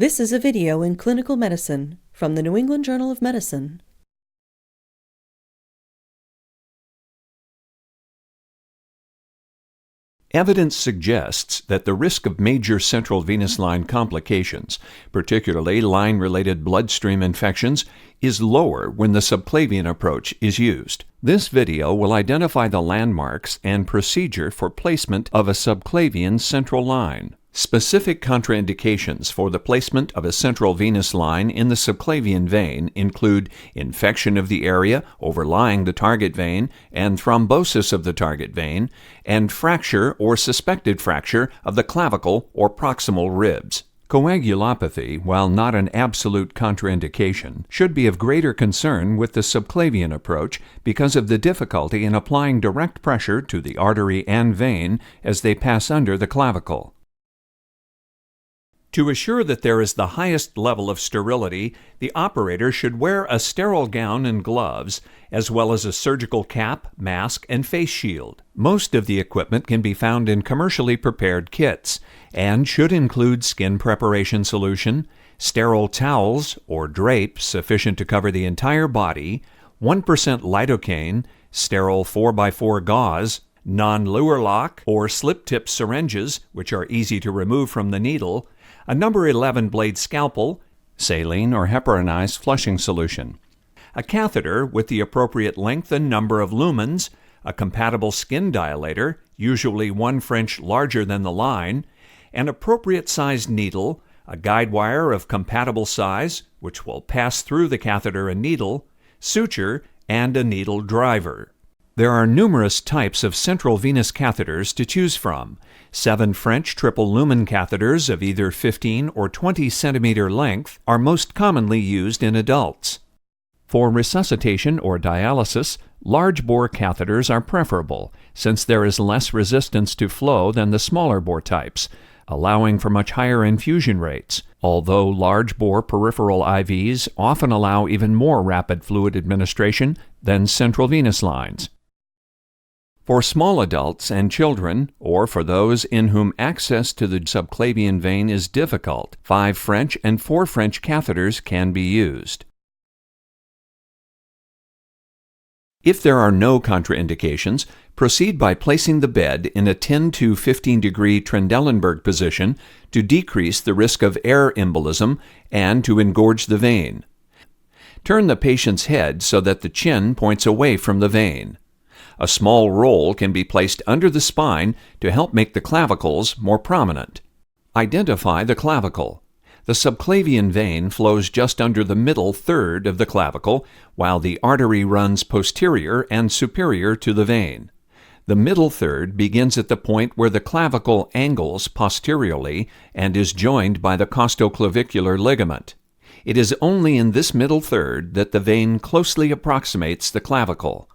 This is a video in clinical medicine from the New England Journal of Medicine. Evidence suggests that the risk of major central venous line complications, particularly line-related bloodstream infections, is lower when the subclavian approach is used. This video will identify the landmarks and procedure for placement of a subclavian central line. Specific contraindications for the placement of a central venous line in the subclavian vein include infection of the area overlying the target vein and thrombosis of the target vein, and fracture or suspected fracture of the clavicle or proximal ribs. Coagulopathy, while not an absolute contraindication, should be of greater concern with the subclavian approach because of the difficulty in applying direct pressure to the artery and vein as they pass under the clavicle. To assure that there is the highest level of sterility, the operator should wear a sterile gown and gloves, as well as a surgical cap, mask, and face shield. Most of the equipment can be found in commercially prepared kits, and should include skin preparation solution, sterile towels or drape sufficient to cover the entire body, 1% lidocaine, sterile 4x4 gauze, non-luer lock or slip-tip syringes, which are easy to remove from the needle, a number 11 blade scalpel, saline or heparinized flushing solution, a catheter with the appropriate length and number of lumens, a compatible skin dilator, usually 1 French larger than the line, an appropriate sized needle, a guide wire of compatible size, which will pass through the catheter and needle, suture, and a needle driver. There are numerous types of central venous catheters to choose from. 7 French triple lumen catheters of either 15 or 20 centimeter length are most commonly used in adults. For resuscitation or dialysis, large bore catheters are preferable since there is less resistance to flow than the smaller bore types, allowing for much higher infusion rates, although large bore peripheral IVs often allow even more rapid fluid administration than central venous lines. For small adults and children, or for those in whom access to the subclavian vein is difficult, 5 French and 4 French catheters can be used. If there are no contraindications, proceed by placing the bed in a 10 to 15 degree Trendelenburg position to decrease the risk of air embolism and to engorge the vein. Turn the patient's head so that the chin points away from the vein. A small roll can be placed under the spine to help make the clavicles more prominent. Identify the clavicle. The subclavian vein flows just under the middle third of the clavicle, while the artery runs posterior and superior to the vein. The middle third begins at the point where the clavicle angles posteriorly and is joined by the costoclavicular ligament. It is only in this middle third that the vein closely approximates the clavicle.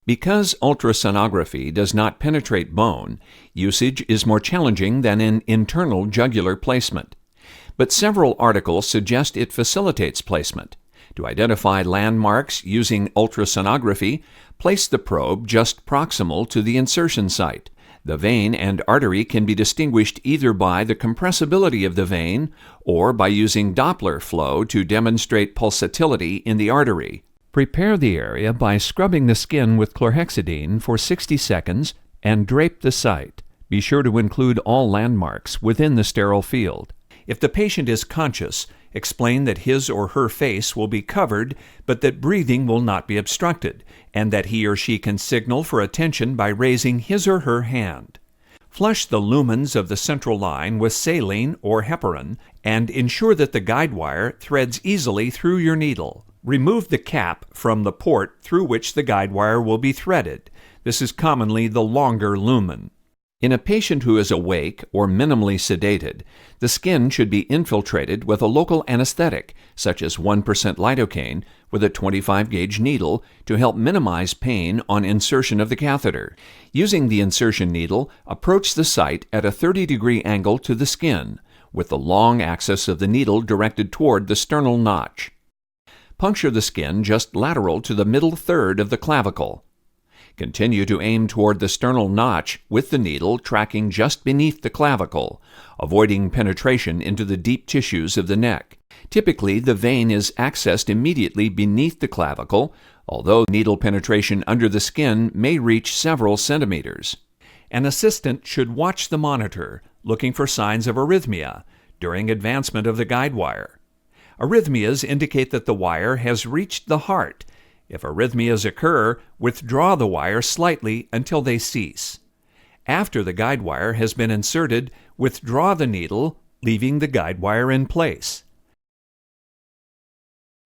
Because ultrasonography does not penetrate bone, usage is more challenging than in internal jugular placement. But several articles suggest it facilitates placement. To identify landmarks using ultrasonography, place the probe just proximal to the insertion site. The vein and artery can be distinguished either by the compressibility of the vein or by using Doppler flow to demonstrate pulsatility in the artery. Prepare the area by scrubbing the skin with chlorhexidine for 60 seconds and drape the site. Be sure to include all landmarks within the sterile field. If the patient is conscious, explain that his or her face will be covered, but that breathing will not be obstructed, and that he or she can signal for attention by raising his or her hand. Flush the lumens of the central line with saline or heparin, and ensure that the guide wire threads easily through your needle. Remove the cap from the port through which the guide wire will be threaded. This is commonly the longer lumen. In a patient who is awake or minimally sedated, the skin should be infiltrated with a local anesthetic, such as 1% lidocaine, with a 25-gauge needle to help minimize pain on insertion of the catheter. Using the insertion needle, approach the site at a 30-degree angle to the skin, with the long axis of the needle directed toward the sternal notch. Puncture the skin just lateral to the middle third of the clavicle. Continue to aim toward the sternal notch with the needle tracking just beneath the clavicle, avoiding penetration into the deep tissues of the neck. Typically, the vein is accessed immediately beneath the clavicle, although needle penetration under the skin may reach several centimeters. An assistant should watch the monitor, looking for signs of arrhythmia during advancement of the guide wire. Arrhythmias indicate that the wire has reached the heart. If arrhythmias occur, withdraw the wire slightly until they cease. After the guide wire has been inserted, withdraw the needle, leaving the guide wire in place.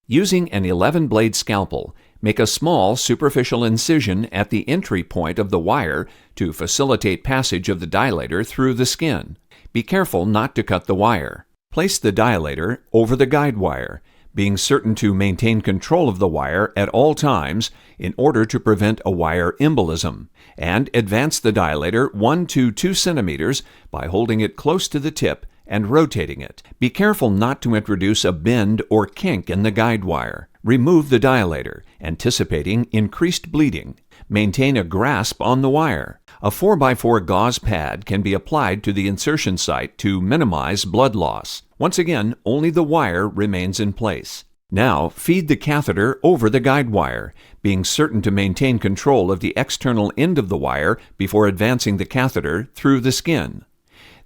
Using an 11-blade scalpel, make a small superficial incision at the entry point of the wire to facilitate passage of the dilator through the skin. Be careful not to cut the wire. Place the dilator over the guide wire, being certain to maintain control of the wire at all times in order to prevent a wire embolism, and advance the dilator 1 to 2 centimeters by holding it close to the tip and rotating it. Be careful not to introduce a bend or kink in the guide wire. Remove the dilator, anticipating increased bleeding. Maintain a grasp on the wire. A 4x4 gauze pad can be applied to the insertion site to minimize blood loss. Once again, only the wire remains in place. Now, feed the catheter over the guide wire, being certain to maintain control of the external end of the wire before advancing the catheter through the skin.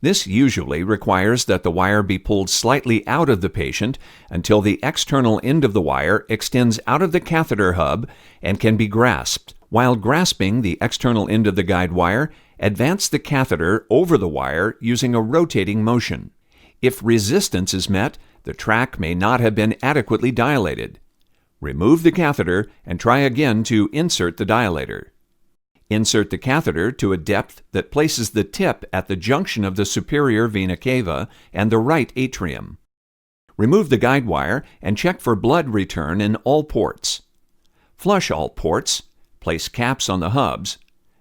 This usually requires that the wire be pulled slightly out of the patient until the external end of the wire extends out of the catheter hub and can be grasped. While grasping the external end of the guide wire, advance the catheter over the wire using a rotating motion. If resistance is met, the track may not have been adequately dilated. Remove the catheter and try again to insert the dilator. Insert the catheter to a depth that places the tip at the junction of the superior vena cava and the right atrium. Remove the guide wire and check for blood return in all ports. Flush all ports, place caps on the hubs,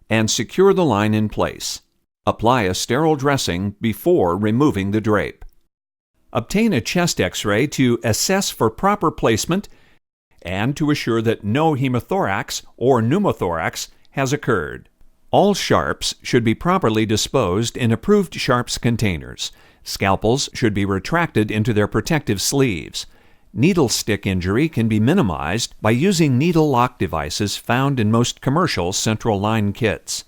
and secure the line in place. Apply a sterile dressing before removing the drape. Obtain a chest X-ray to assess for proper placement and to assure that no hemothorax or pneumothorax has occurred. All sharps should be properly disposed in approved sharps containers. Scalpels should be retracted into their protective sleeves. Needle stick injury can be minimized by using needle lock devices found in most commercial central line kits.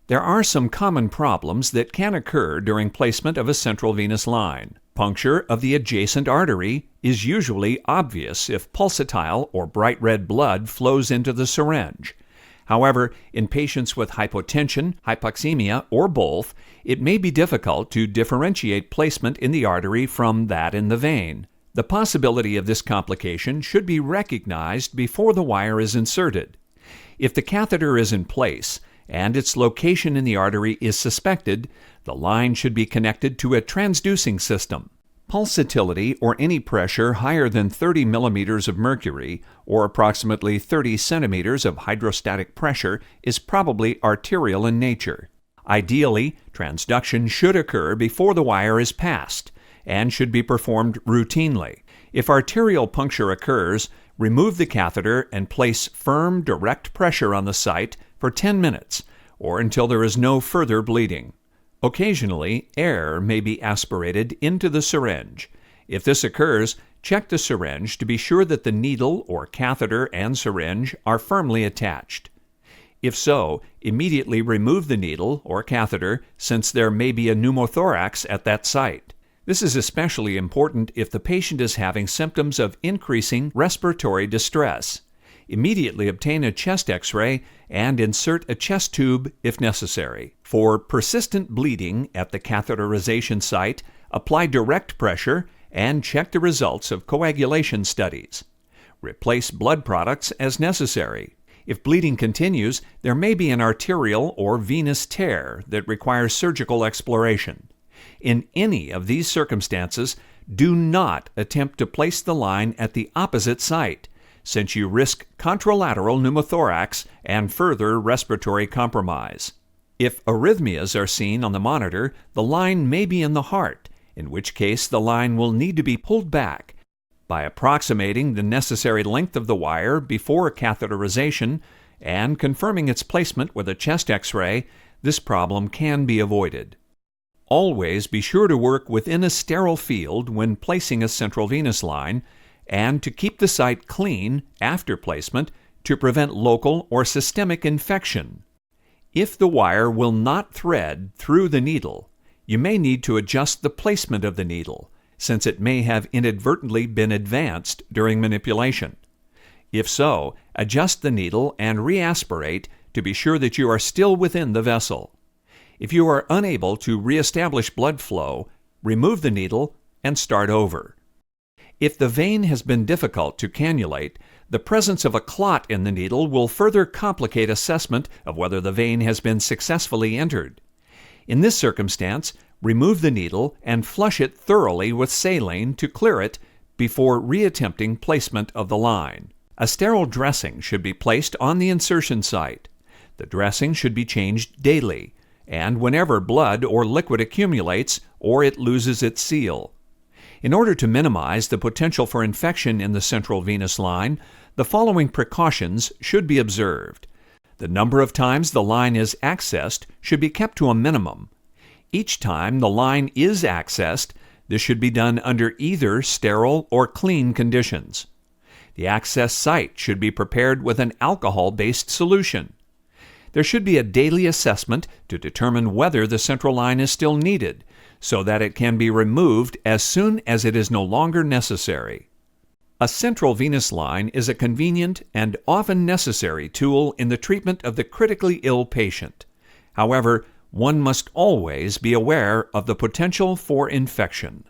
There are some common problems that can occur during placement of a central venous line. Puncture of the adjacent artery is usually obvious if pulsatile or bright red blood flows into the syringe. However, in patients with hypotension, hypoxemia, or both, it may be difficult to differentiate placement in the artery from that in the vein. The possibility of this complication should be recognized before the wire is inserted. If the catheter is in place and its location in the artery is suspected, the line should be connected to a transducing system. Pulsatility or any pressure higher than 30 millimeters of mercury or approximately 30 centimeters of hydrostatic pressure is probably arterial in nature. Ideally, transduction should occur before the wire is passed and should be performed routinely. If arterial puncture occurs, remove the catheter and place firm, direct pressure on the site for 10 minutes or until there is no further bleeding. Occasionally, air may be aspirated into the syringe. If this occurs, check the syringe to be sure that the needle or catheter and syringe are firmly attached. If so, immediately remove the needle or catheter since there may be a pneumothorax at that site. This is especially important if the patient is having symptoms of increasing respiratory distress. Immediately obtain a chest X-ray and insert a chest tube if necessary. For persistent bleeding at the catheterization site, apply direct pressure and check the results of coagulation studies. Replace blood products as necessary. If bleeding continues, there may be an arterial or venous tear that requires surgical exploration. In any of these circumstances, do not attempt to place the line at the opposite site, since you risk contralateral pneumothorax and further respiratory compromise. If arrhythmias are seen on the monitor, the line may be in the heart, in which case the line will need to be pulled back. By approximating the necessary length of the wire before catheterization and confirming its placement with a chest X-ray, this problem can be avoided. Always be sure to work within a sterile field when placing a central venous line, and to keep the site clean after placement to prevent local or systemic infection. If the wire will not thread through the needle, you may need to adjust the placement of the needle, since it may have inadvertently been advanced during manipulation. If so, adjust the needle and re-aspirate to be sure that you are still within the vessel. If you are unable to re-establish blood flow, remove the needle and start over. If the vein has been difficult to cannulate, the presence of a clot in the needle will further complicate assessment of whether the vein has been successfully entered. In this circumstance, remove the needle and flush it thoroughly with saline to clear it before reattempting placement of the line. A sterile dressing should be placed on the insertion site. The dressing should be changed daily, and whenever blood or liquid accumulates or it loses its seal. In order to minimize the potential for infection in the central venous line, the following precautions should be observed. The number of times the line is accessed should be kept to a minimum. Each time the line is accessed, this should be done under either sterile or clean conditions. The access site should be prepared with an alcohol-based solution. There should be a daily assessment to determine whether the central line is still needed, so that it can be removed as soon as it is no longer necessary. A central venous line is a convenient and often necessary tool in the treatment of the critically ill patient. However, one must always be aware of the potential for infection.